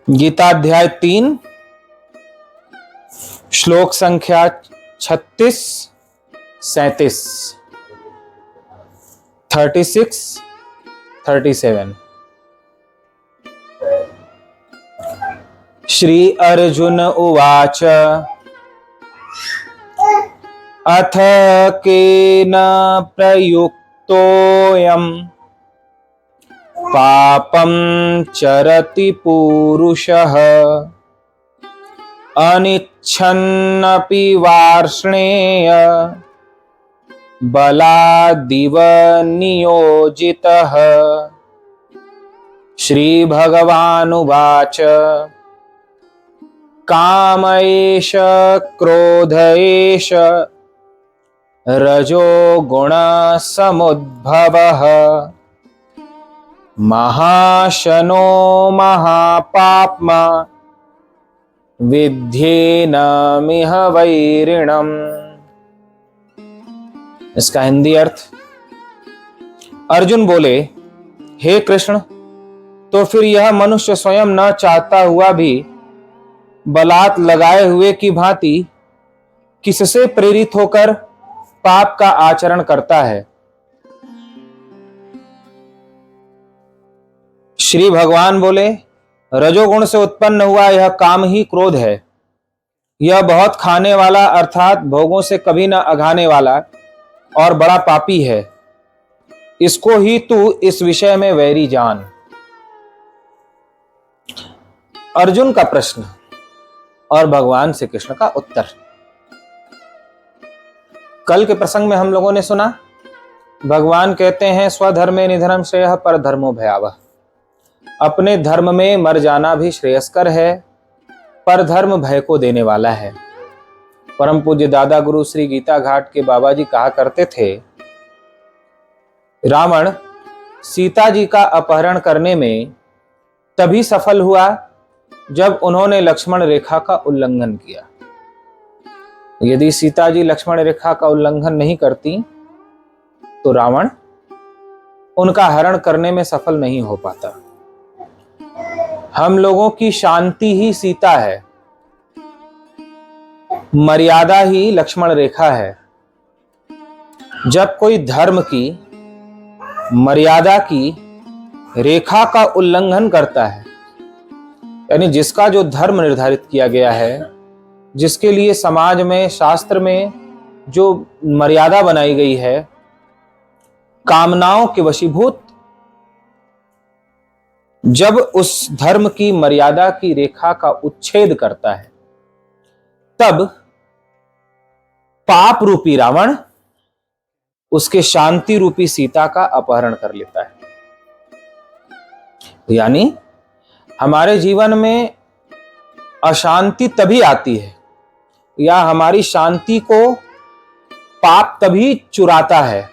गीता अध्याय 3 श्लोक संख्या 36, 37, 36, 37। श्री अर्जुन उवाच अथ केन प्रयुक्तोऽयम् पापं चरति पूरुषः अनिच्छन्नपि वार्ष्णेय बलादिव नियोजितः। श्रीभगवानुवाच काम एष क्रोध एष रजो गुणसमुद्भवः महाशनो महापाप्मा विद्येनमिह वैरिणम्। इसका हिंदी अर्थ, अर्जुन बोले, हे कृष्ण, तो फिर यह मनुष्य स्वयं न चाहता हुआ भी बलात् लगाए हुए की भांति किससे प्रेरित होकर पाप का आचरण करता है। श्री भगवान बोले, रजोगुण से उत्पन्न हुआ यह काम ही क्रोध है। यह बहुत खाने वाला अर्थात भोगों से कभी न अघाने वाला और बड़ा पापी है। इसको ही तू इस विषय में वैरी जान। अर्जुन का प्रश्न और भगवान श्री कृष्ण का उत्तर। कल के प्रसंग में हम लोगों ने सुना, भगवान कहते हैं स्वधर्मे निधनम श्रेयः परधर्मो भयावह। अपने धर्म में मर जाना भी श्रेयस्कर है, पर धर्म भय को देने वाला है। परम पूज्य दादा गुरु श्री गीता घाट के बाबा जी कहा करते थे, रावण सीता जी का अपहरण करने में तभी सफल हुआ जब उन्होंने लक्ष्मण रेखा का उल्लंघन किया। यदि सीता जी लक्ष्मण रेखा का उल्लंघन नहीं करती तो रावण उनका हरण करने में सफल नहीं हो पाता। हम लोगों की शांति ही सीता है, मर्यादा ही लक्ष्मण रेखा है। जब कोई धर्म की, मर्यादा की रेखा का उल्लंघन करता है, यानी जिसका जो धर्म निर्धारित किया गया है, जिसके लिए समाज में, शास्त्र में जो मर्यादा बनाई गई है, कामनाओं के वशीभूत जब उस धर्म की, मर्यादा की रेखा का उच्छेद करता है, तब पाप रूपी रावण उसके शांति रूपी सीता का अपहरण कर लेता है। यानी हमारे जीवन में अशांति तभी आती है या हमारी शांति को पाप तभी चुराता है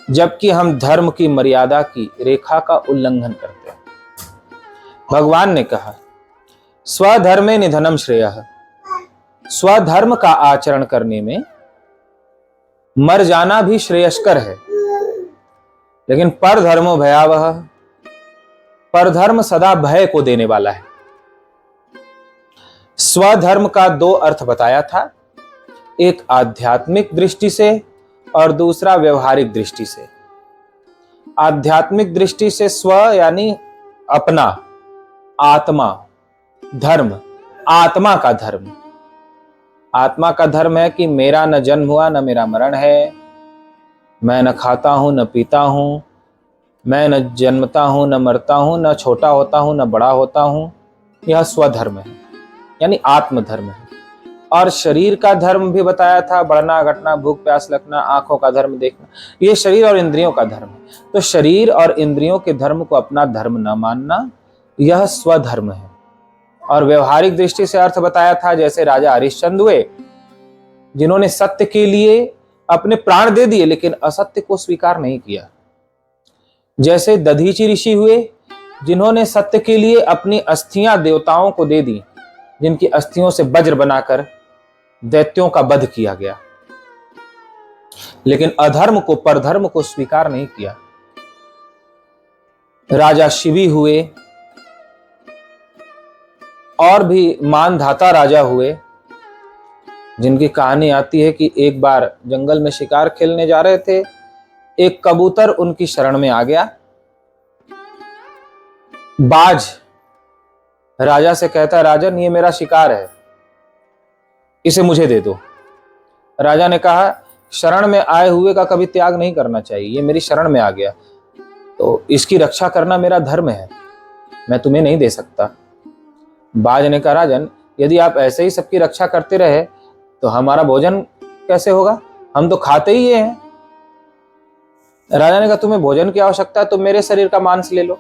जबकि हम धर्म की, मर्यादा की रेखा का उल्लंघन करते हैं। भगवान ने कहा, स्वधर्मे निधनम श्रेयः। स्वधर्म का आचरण करने में मर जाना भी श्रेयस्कर है, लेकिन परधर्मो भयावह। परधर्म सदा भय को देने वाला है। स्वधर्म का दो अर्थ बताया था, एक आध्यात्मिक दृष्टि से और दूसरा व्यवहारिक दृष्टि से। आध्यात्मिक दृष्टि से स्व यानी अपना, आत्मा, धर्म, आत्मा का धर्म। आत्मा का धर्म है कि मेरा न जन्म हुआ न मेरा मरण है, मैं न खाता हूं न पीता हूं, मैं न जन्मता हूं न मरता हूं, न छोटा होता हूं न बड़ा होता हूं। यह स्वधर्म है, यानी आत्मधर्म है। और शरीर का धर्म भी बताया था, बढ़ना घटना, भूख प्यास लगना, आंखों का धर्म देखना, ये शरीर और इंद्रियों का धर्म है। तो शरीर और इंद्रियों के धर्म को अपना धर्म न मानना, यह स्वधर्म है। और व्यवहारिक दृष्टि से अर्थ बताया था, जैसे राजा हरिश्चंद्र हुए, जिन्होंने सत्य के लिए अपने प्राण दे दिए लेकिन असत्य को स्वीकार नहीं किया। जैसे दधीचि ऋषि हुए, जिन्होंने सत्य के लिए अपनी अस्थियां देवताओं को दे दी, जिनकी अस्थियों से वज्र बनाकर दैत्यों का वध किया गया, लेकिन अधर्म को, परधर्म को स्वीकार नहीं किया। राजा शिवी हुए, और भी मानधाता राजा हुए, जिनकी कहानी आती है कि एक बार जंगल में शिकार खेलने जा रहे थे, एक कबूतर उनकी शरण में आ गया। बाज राजा से कहता है, राजन ये मेरा शिकार है, इसे मुझे दे दो। राजा ने कहा, शरण में आए हुए का कभी त्याग नहीं करना चाहिए, ये मेरी शरण में आ गया तो इसकी रक्षा करना मेरा धर्म है, मैं तुम्हें नहीं दे सकता। बाज ने कहा, राजन यदि आप ऐसे ही सबकी रक्षा करते रहे तो हमारा भोजन कैसे होगा, हम तो खाते ही ये हैं। राजा ने कहा, तुम्हें भोजन की आवश्यकता है तो मेरे शरीर का मांस ले लो,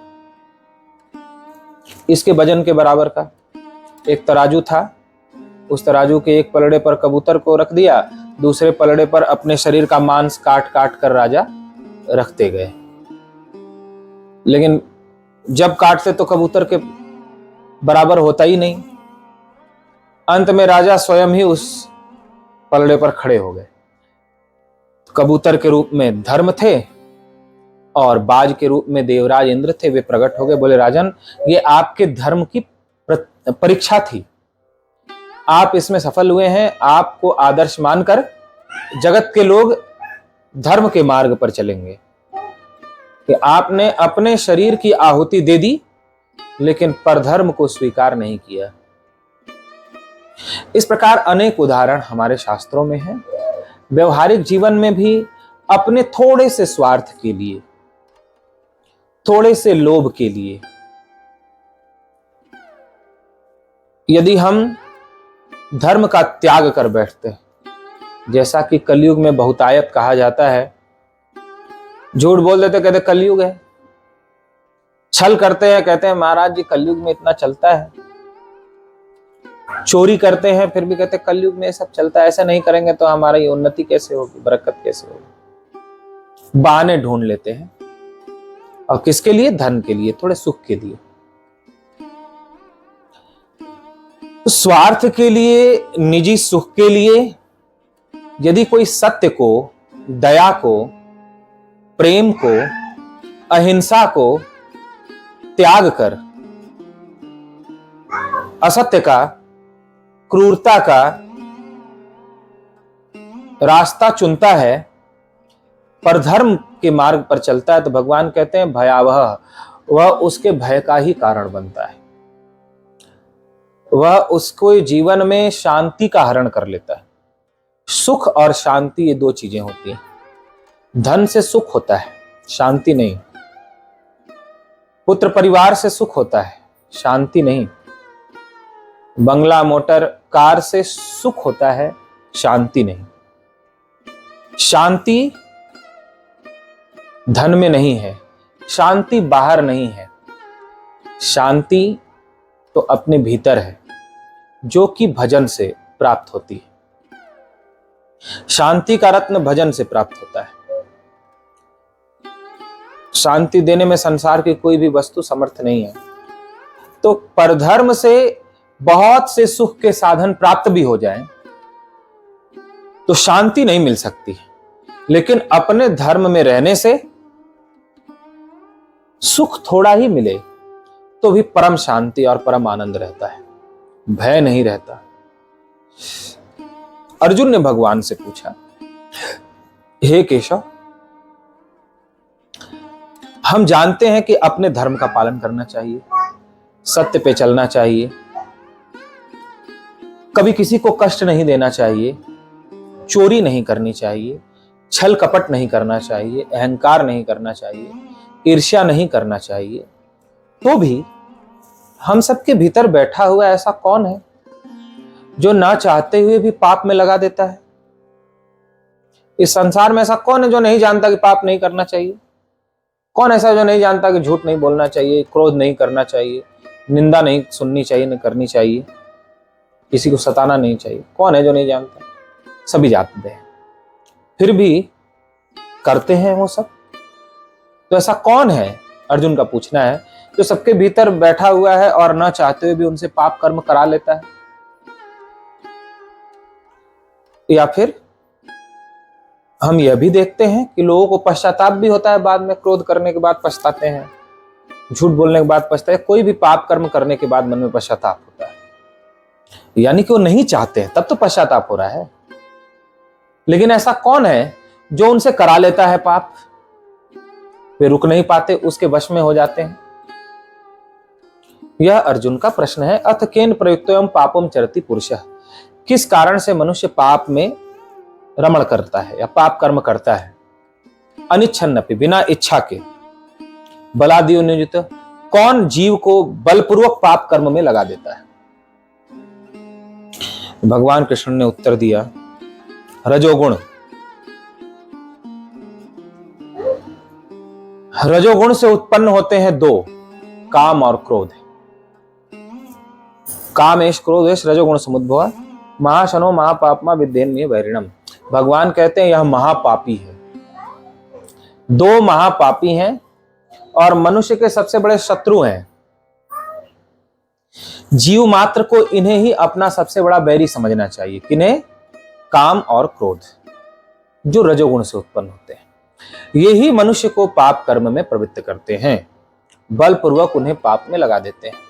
इसके वजन के बराबर का। एक तराजू था, उस तराजू के एक पलड़े पर कबूतर को रख दिया, दूसरे पलड़े पर अपने शरीर का मांस काट काट कर राजा रखते गए। लेकिन जब काटते तो कबूतर के बराबर होता ही नहीं। अंत में राजा स्वयं ही उस पलड़े पर खड़े हो गए। कबूतर के रूप में धर्म थे और बाज के रूप में देवराज इंद्र थे, वे प्रकट हो गए। बोले, राजन ये आपके धर्म की परीक्षा थी, आप इसमें सफल हुए हैं। आपको आदर्श मानकर जगत के लोग धर्म के मार्ग पर चलेंगे कि आपने अपने शरीर की आहुति दे दी लेकिन परधर्म को स्वीकार नहीं किया। इस प्रकार अनेक उदाहरण हमारे शास्त्रों में हैं। व्यवहारिक जीवन में भी अपने थोड़े से स्वार्थ के लिए, थोड़े से लोभ के लिए यदि हम धर्म का त्याग कर बैठते हैं, जैसा कि कलयुग में बहुतायत कहा जाता है, झूठ बोल देते कहते कलयुग है, छल करते हैं कहते हैं महाराज जी कलयुग में इतना चलता है, चोरी करते हैं फिर भी कहते कलयुग में सब चलता है, ऐसा नहीं करेंगे तो हमारी उन्नति कैसे होगी, बरकत कैसे होगी। बहाने ढूंढ लेते हैं और किसके लिए, धन के लिए, थोड़े सुख के लिए। तो स्वार्थ के लिए, निजी सुख के लिए यदि कोई सत्य को, दया को, प्रेम को, अहिंसा को त्याग कर असत्य का, क्रूरता का रास्ता चुनता है, पर धर्म के मार्ग पर चलता है, तो भगवान कहते हैं भयावह, वह उसके भय का ही कारण बनता है, वह उसको जीवन में शांति का हरण कर लेता है। सुख और शांति ये दो चीजें होती हैं। धन से सुख होता है, शांति नहीं। पुत्र परिवार से सुख होता है, शांति नहीं। बंगला, मोटर, कार से सुख होता है, शांति नहीं। शांति धन में नहीं है, शांति बाहर नहीं है, शांति तो अपने भीतर है, जो कि भजन से प्राप्त होती है। शांति का रत्न भजन से प्राप्त होता है। शांति देने में संसार की कोई भी वस्तु समर्थ नहीं है। तो परधर्म से बहुत से सुख के साधन प्राप्त भी हो जाएं तो शांति नहीं मिल सकती, लेकिन अपने धर्म में रहने से सुख थोड़ा ही मिले तो भी परम शांति और परम आनंद रहता है, भय नहीं रहता। अर्जुन ने भगवान से पूछा, हे केशव, हम जानते हैं कि अपने धर्म का पालन करना चाहिए, सत्य पे चलना चाहिए, कभी किसी को कष्ट नहीं देना चाहिए, चोरी नहीं करनी चाहिए, छल कपट नहीं करना चाहिए, अहंकार नहीं करना चाहिए, ईर्ष्या नहीं करना चाहिए। तो भी हम सबके भीतर बैठा हुआ ऐसा कौन है जो ना चाहते हुए भी पाप में लगा देता है? इस संसार में ऐसा कौन है जो नहीं जानता कि पाप नहीं करना चाहिए? कौन ऐसा जो नहीं जानता कि झूठ नहीं बोलना चाहिए, क्रोध नहीं करना चाहिए, निंदा नहीं सुननी चाहिए, नहीं करनी चाहिए, किसी को सताना नहीं चाहिए? कौन है जो नहीं जानता? सभी जानते हैं, फिर भी करते हैं वो सब। तो ऐसा कौन है, अर्जुन का पूछना है, जो सबके भीतर बैठा हुआ है और ना चाहते हुए भी उनसे पाप कर्म करा लेता है? या फिर हम यह भी देखते हैं कि लोगों को पश्चाताप भी होता है, बाद में क्रोध करने के बाद पछताते हैं, झूठ बोलने के बाद पछताते हैं, कोई भी पाप कर्म करने के बाद मन में पश्चाताप होता है। यानी कि वो नहीं चाहते हैं, तब तो पश्चाताप हो रहा है। लेकिन ऐसा कौन है जो उनसे करा लेता है पाप? वे रुक नहीं पाते, उसके वश में हो जाते हैं। यह अर्जुन का प्रश्न है। अथ केन प्रयुक्तोऽयं पापम चरति पुरुषः, किस कारण से मनुष्य पाप में रमण करता है या पाप कर्म करता है? अनिच्छन्नपि, बिना इच्छा के, बलादियो नियुजित, कौन जीव को बलपूर्वक पाप कर्म में लगा देता है? भगवान कृष्ण ने उत्तर दिया, रजोगुण। रजोगुण से उत्पन्न होते हैं दो, काम और क्रोध। काम एष क्रोध एष रजोगुण समुद्भव महाशनो महापापमा विद्येन्य वैरिणम। भगवान कहते हैं यह महापापी है। दो महापापी हैं और मनुष्य के सबसे बड़े शत्रु हैं। जीव मात्र को इन्हें ही अपना सबसे बड़ा बैरी समझना चाहिए। किन्हें? काम और क्रोध, जो रजोगुण से उत्पन्न होते हैं। ये ही मनुष्य को पाप कर्म में प्रवृत्त करते हैं, बलपूर्वक उन्हें पाप में लगा देते हैं।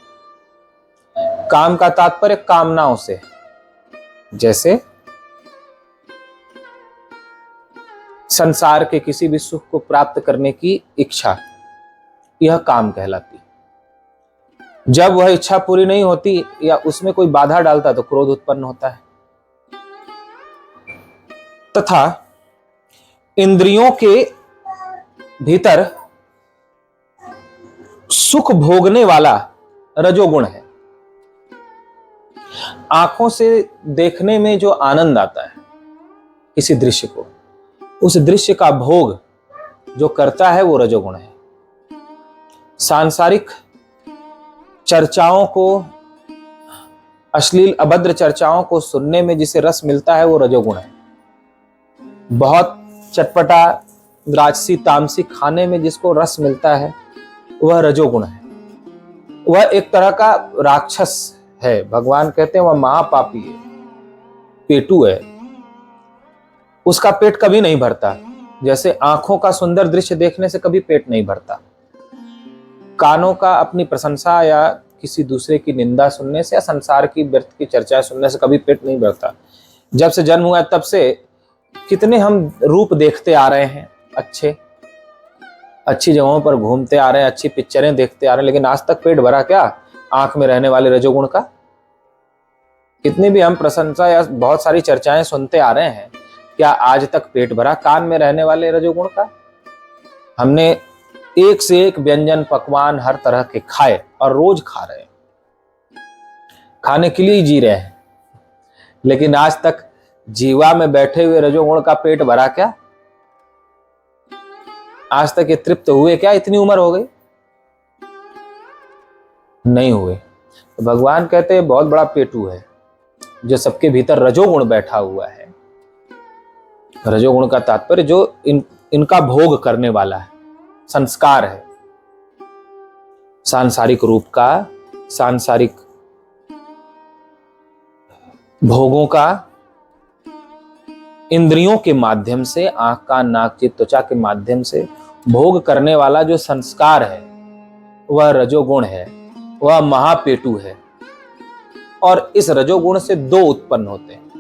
काम का तात्पर्य कामनाओं से, जैसे संसार के किसी भी सुख को प्राप्त करने की इच्छा, यह काम कहलाती। जब वह इच्छा पूरी नहीं होती या उसमें कोई बाधा डालता तो क्रोध उत्पन्न होता है। तथा इंद्रियों के भीतर सुख भोगने वाला रजोगुण है। आंखों से देखने में जो आनंद आता है किसी दृश्य को, उस दृश्य का भोग जो करता है वो रजोगुण है। सांसारिक चर्चाओं को, अश्लील अभद्र चर्चाओं को सुनने में जिसे रस मिलता है वो रजोगुण है। बहुत चटपटा राजसी तामसी खाने में जिसको रस मिलता है वह रजोगुण है। वह एक तरह का राक्षस है। भगवान कहते हैं वह महापापी है, पेटू है। उसका पेट कभी नहीं भरता। जैसे आंखों का सुंदर दृश्य देखने से कभी पेट नहीं भरता, कानों का अपनी प्रशंसा या किसी दूसरे की निंदा सुनने से या संसार की व्यर्थ की चर्चा सुनने से कभी पेट नहीं भरता। जब से जन्म हुआ है तब से कितने हम रूप देखते आ रहे हैं, अच्छी जगहों पर घूमते आ रहे हैं, अच्छी पिक्चरें देखते आ रहे हैं, लेकिन आज तक पेट भरा क्या आंख में रहने वाले रजोगुण का? कितनी भी हम प्रशंसा या बहुत सारी चर्चाएं सुनते आ रहे हैं, क्या आज तक पेट भरा कान में रहने वाले रजोगुण का? हमने एक से एक व्यंजन पकवान हर तरह के खाए और रोज खा रहे हैं, खाने के लिए ही जी रहे हैं, लेकिन आज तक जीवा में बैठे हुए रजोगुण का पेट भरा क्या? आज तक ये तृप्त हुए क्या? इतनी उम्र हो गई, नहीं हुए। तो भगवान कहते हैं बहुत बड़ा पेटू है जो सबके भीतर रजोगुण बैठा हुआ है। रजोगुण का तात्पर्य जो इनका भोग करने वाला है, संस्कार है, सांसारिक रूप का, सांसारिक भोगों का, इंद्रियों के माध्यम से, आंख कान नाक चित्त त्वचा के माध्यम से भोग करने वाला जो संस्कार है वह रजोगुण है, वह महापेटू है। और इस रजोगुण से दो उत्पन्न होते हैं,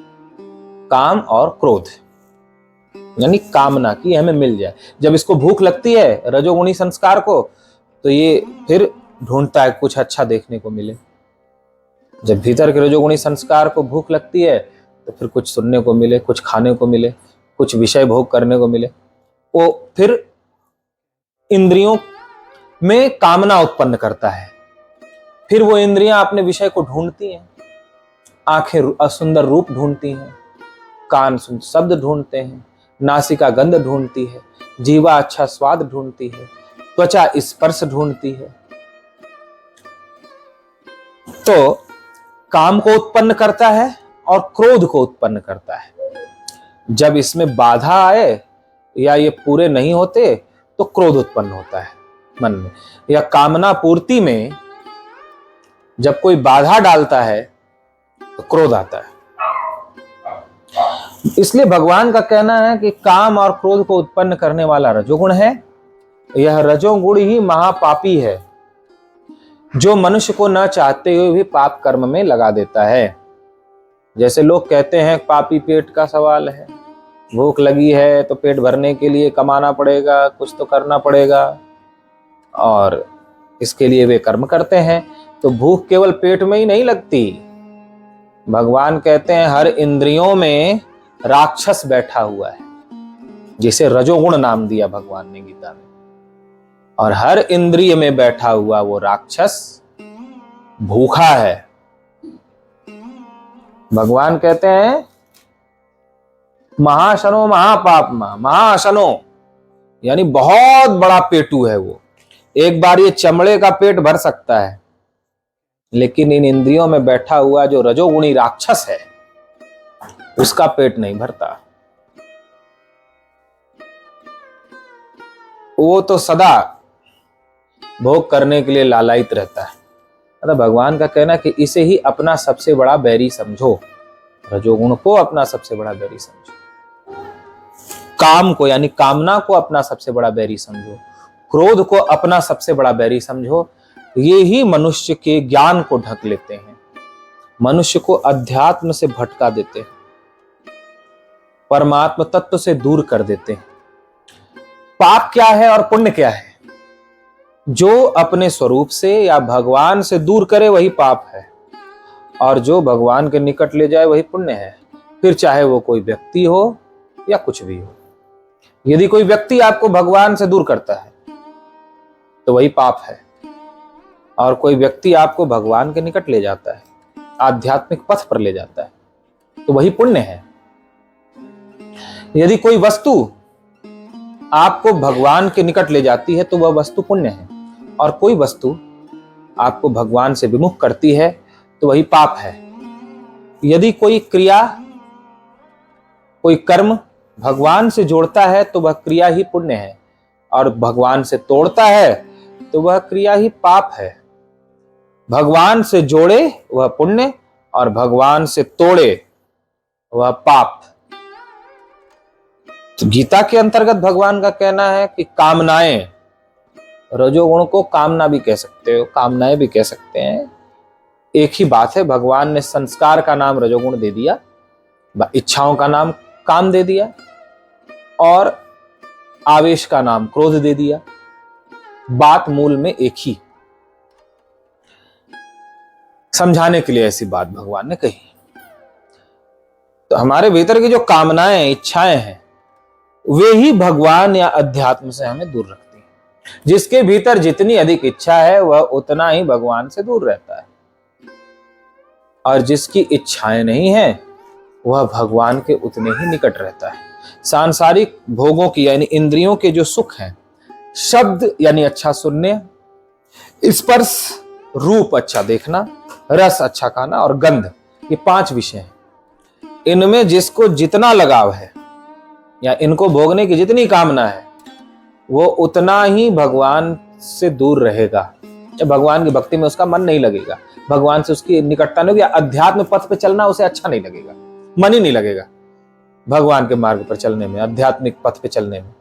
काम और क्रोध, यानी कामना की हमें मिल जाए। जब इसको भूख लगती है रजोगुणी संस्कार को, तो ये फिर ढूंढता है कुछ अच्छा देखने को मिले। जब भीतर के रजोगुणी संस्कार को भूख लगती है तो फिर कुछ सुनने को मिले, कुछ खाने को मिले, कुछ विषय भोग करने को मिले। वो फिर इंद्रियों में कामना उत्पन्न करता है। फिर वो इंद्रियां अपने विषय को ढूंढती हैं, आंखें सुंदर रूप ढूंढती हैं, कान शब्द ढूंढते हैं, नासिका गंध ढूंढती है, जीवा अच्छा स्वाद ढूंढती है, त्वचा स्पर्श ढूंढती है। तो काम को उत्पन्न करता है और क्रोध को उत्पन्न करता है। जब इसमें बाधा आए या ये पूरे नहीं होते तो क्रोध उत्पन्न होता है मन में, या कामना पूर्ति में जब कोई बाधा डालता है तो क्रोध आता है। इसलिए भगवान का कहना है कि काम और क्रोध को उत्पन्न करने वाला रजोगुण है। यह रजोगुण ही महापापी है जो मनुष्य को न चाहते हुए भी पाप कर्म में लगा देता है। जैसे लोग कहते हैं पापी पेट का सवाल है, भूख लगी है तो पेट भरने के लिए कमाना पड़ेगा, कुछ तो करना पड़ेगा, और इसके लिए वे कर्म करते हैं। तो भूख केवल पेट में ही नहीं लगती। भगवान कहते हैं हर इंद्रियों में राक्षस बैठा हुआ है, जिसे रजोगुण नाम दिया भगवान ने गीता में। और हर इंद्रिय में बैठा हुआ वो राक्षस भूखा है। भगवान कहते हैं महाशनो महापापमा, महाशनो यानी बहुत बड़ा पेटू है वो। एक बार ये चमड़े का पेट भर सकता है, लेकिन इन इंद्रियों में बैठा हुआ जो रजोगुणी राक्षस है उसका पेट नहीं भरता। वो तो सदा भोग करने के लिए लालायित रहता है। मतलब भगवान का कहना कि इसे ही अपना सबसे बड़ा बैरी समझो, रजोगुण को अपना सबसे बड़ा बैरी समझो, काम को यानी कामना को अपना सबसे बड़ा बैरी समझो, क्रोध को अपना सबसे बड़ा बैरी समझो। ये ही मनुष्य के ज्ञान को ढक लेते हैं, मनुष्य को अध्यात्म से भटका देते हैं, परमात्म तत्व से दूर कर देते हैं। पाप क्या है और पुण्य क्या है? जो अपने स्वरूप से या भगवान से दूर करे वही पाप है, और जो भगवान के निकट ले जाए वही पुण्य है। फिर चाहे वो कोई व्यक्ति हो या कुछ भी हो। यदि कोई व्यक्ति आपको भगवान से दूर करता है तो वही पाप है, और कोई व्यक्ति आपको भगवान के निकट ले जाता है, आध्यात्मिक पथ पर ले जाता है, तो वही पुण्य है। यदि कोई वस्तु आपको भगवान के निकट ले जाती है तो वह वस्तु पुण्य है, और कोई वस्तु आपको भगवान से विमुख करती है तो वही पाप है। यदि कोई क्रिया, कोई कर्म भगवान से जोड़ता है तो वह क्रिया ही पुण्य है, और भगवान से तोड़ता है तो वह क्रिया ही पाप है। भगवान से जोड़े वह पुण्य, और भगवान से तोड़े वह पाप। तो गीता के अंतर्गत भगवान का कहना है कि कामनाएं, रजोगुण को कामना भी कह सकते हो, कामनाएं भी कह सकते हैं, एक ही बात है। भगवान ने संस्कार का नाम रजोगुण दे दिया, इच्छाओं का नाम काम दे दिया, और आवेश का नाम क्रोध दे दिया। बात मूल में एक ही। समझाने के लिए ऐसी बात भगवान ने कही। तो हमारे भीतर की जो कामनाएं, इच्छाएं हैं, वे ही भगवान या अध्यात्म से हमें दूर रखती हैं। जिसके भीतर जितनी अधिक इच्छा है वह उतना ही भगवान से दूर रहता है, और जिसकी इच्छाएं नहीं है वह भगवान के उतने ही निकट रहता है। सांसारिक भोगों की यानी इंद्रियों के जो सुख हैं, शब्द यानी अच्छा सुनने, स्पर्श रूप अच्छा देखना, रस अच्छा खाना और गंध, ये 5 विषय हैं। इनमें जिसको जितना लगाव है या इनको भोगने की जितनी कामना है वो उतना ही भगवान से दूर रहेगा। या भगवान की भक्ति में उसका मन नहीं लगेगा, भगवान से उसकी निकटता नहीं होगी, अध्यात्म पथ पे चलना उसे अच्छा नहीं लगेगा, मन ही नहीं लगेगा भगवान के मार्ग पर चलने में, आध्यात्मिक पथ पे चलने में।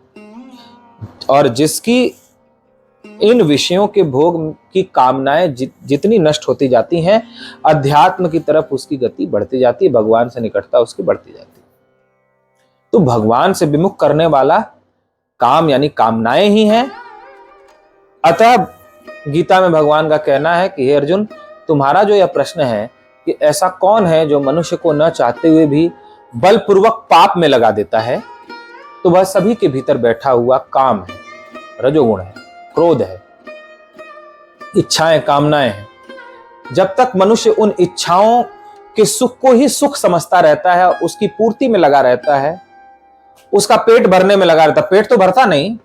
और जिसकी इन विषयों के भोग की कामनाएं जितनी नष्ट होती जाती हैं, अध्यात्म की तरफ उसकी गति बढ़ती जाती है, भगवान से निकटता उसकी बढ़ती जाती है। तो भगवान से विमुख करने वाला काम यानी कामनाएं ही हैं। अतः गीता में भगवान का कहना है कि हे अर्जुन, तुम्हारा जो यह प्रश्न है कि ऐसा कौन है जो मनुष्य को न चाहते हुए भी बलपूर्वक पाप में लगा देता है, तो वह सभी के भीतर बैठा हुआ काम है, रजोगुण है, क्रोध है, इच्छाएं, कामनाएं हैं। जब तक मनुष्य उन इच्छाओं के सुख को ही सुख समझता रहता है, उसकी पूर्ति में लगा रहता है, उसका पेट भरने में लगा रहता है, पेट तो भरता नहीं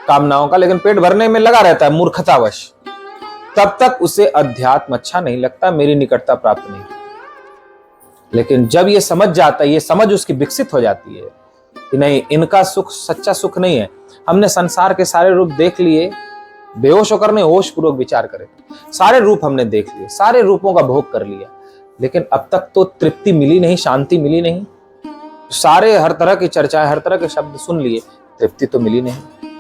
कामनाओं का, लेकिन पेट भरने में लगा रहता है मूर्खतावश, तब तक उसे अध्यात्म अच्छा नहीं लगता, मेरी निकटता प्राप्त नहीं। लेकिन जब ये समझ जाता है, ये समझ उसकी विकसित हो जाती है कि नहीं, इनका सुख सच्चा सुख नहीं है। हमने संसार के सारे रूप देख लिए, बेहोश होकर नहीं, होश पूर्वक विचार करें, सारे रूप हमने देख लिए, सारे रूपों का भोग कर लिया, लेकिन अब तक तो तृप्ति मिली नहीं, शांति मिली नहीं। सारे हर तरह की चर्चाएं, हर तरह के शब्द सुन लिए, तृप्ति तो मिली नहीं।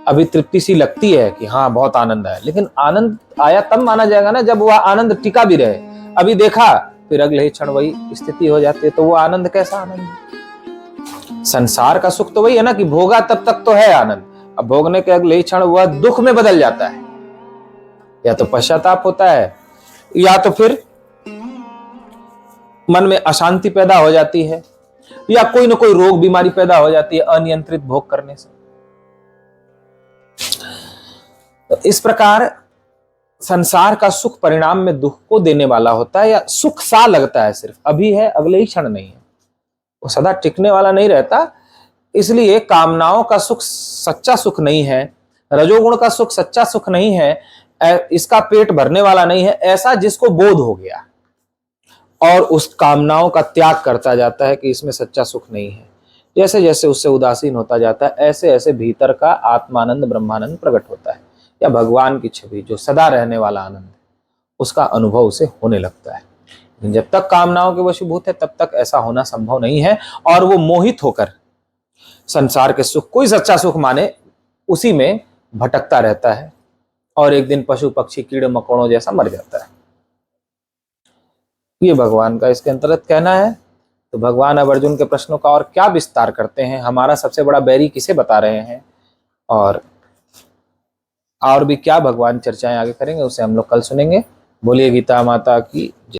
अभी तृप्ति सी लगती है कि हाँ बहुत आनंद आया, लेकिन आनंद आया तब माना जाएगा ना जब वह आनंद टिका भी रहे। अभी देखा फिर अगले ही क्षण वही स्थिति हो जाती है। तो वो आनंद कैसा आनंद है? संसार का सुख तो वही है ना कि भोगा तब तक तो है आनंद, अब भोगने के अगले ही क्षण वह दुख में बदल जाता है। या तो पश्चाताप होता है, या तो फिर मन में अशांति पैदा हो जाती है, या कोई ना कोई रोग बीमारी पैदा हो जाती है अनियंत्रित भोग करने से। तो इस प्रकार संसार का सुख परिणाम में दुख को देने वाला होता है, या सुख सा लगता है, सिर्फ अभी है अगले ही क्षण नहीं है, वो सदा टिकने वाला नहीं रहता। इसलिए कामनाओं का सुख सच्चा सुख नहीं है, रजोगुण का सुख सच्चा सुख नहीं है, इसका पेट भरने वाला नहीं है, ऐसा जिसको बोध हो गया और उस कामनाओं का त्याग करता जाता है कि इसमें सच्चा सुख नहीं है। जैसे जैसे उससे उदासीन होता जाता है, ऐसे ऐसे भीतर का आत्मानंद ब्रह्मानंद प्रकट होता है, या भगवान की छवि जो सदा रहने वाला आनंद है, उसका अनुभव उसे होने लगता है। लेकिन जब तक कामनाओं के वशीभूत है तब तक ऐसा होना संभव नहीं है, और वो मोहित होकर संसार के सुख, कोई सच्चा सुख माने, उसी में भटकता रहता है, और एक दिन पशु पक्षी कीड़े मकोड़ों जैसा मर जाता है। ये भगवान का इसके अंतर्गत कहना है। तो भगवान अब अर्जुन के प्रश्नों का और क्या विस्तार करते हैं, हमारा सबसे बड़ा बैरी किसे बता रहे हैं, और भी क्या भगवान चर्चाएं आगे करेंगे, उसे हम लोग कल सुनेंगे। बोलिए गीता माता की जय।